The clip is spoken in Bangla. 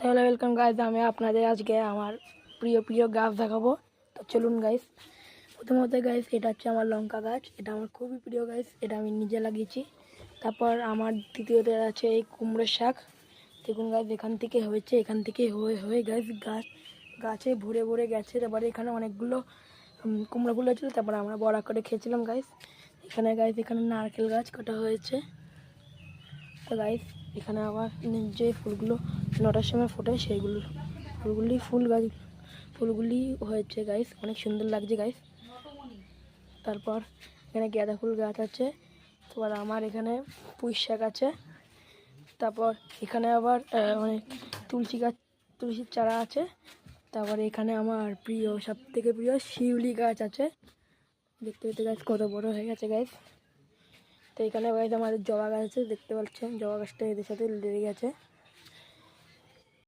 হ্যালো ওয়েলকাম গাইজ, আমি আপনাদের আজকে আমার প্রিয় প্রিয় গাছ দেখাবো। তো চলুন গাইজ। প্রথমত গাইজ, এটা হচ্ছে আমার লঙ্কা গাছ। এটা আমার খুবই প্রিয় গাইজ, এটা আমি নিজে লাগিয়েছি। তারপর আমার দ্বিতীয়তে আছে এই কুমড়োর শাক। দেখুন গাইজ, এখান থেকে হয়েছে, এখান থেকে হয়ে হয়ে গাইজ গাছে ভরে ভরে গেছে। তারপরে এখানে অনেকগুলো কুমড়োগুলো ছিল, তারপরে আমরা বড়া করে খেয়েছিলাম গাইজ। এখানে গাইজ, এখানে নারকেল গাছ কাটা হয়েছে। তো গাইজ, এখানে আবার যে ফুলগুলো 9টার সময় ফোটে সেইগুলো ফুলগুলি হয়েছে গাইজ, অনেক সুন্দর লাগছে গাইজ। তারপর এখানে গাঁদা ফুল গাছ আছে। তারপর আমার এখানে পুঁই শাক আছে। তারপর এখানে আবার অনেক তুলসীর চারা আছে। তারপরে এখানে আমার প্রিয়, সব থেকে প্রিয় শিউলি গাছ আছে। দেখতে দেখতে গাছ কত বড় হয়ে গেছে গাইজ। তো এখানে গাইজ আমাদের জবা গাছ আছে, দেখতে পাচ্ছেন জবা গাছটা এদের সাথে লেগে গেছে।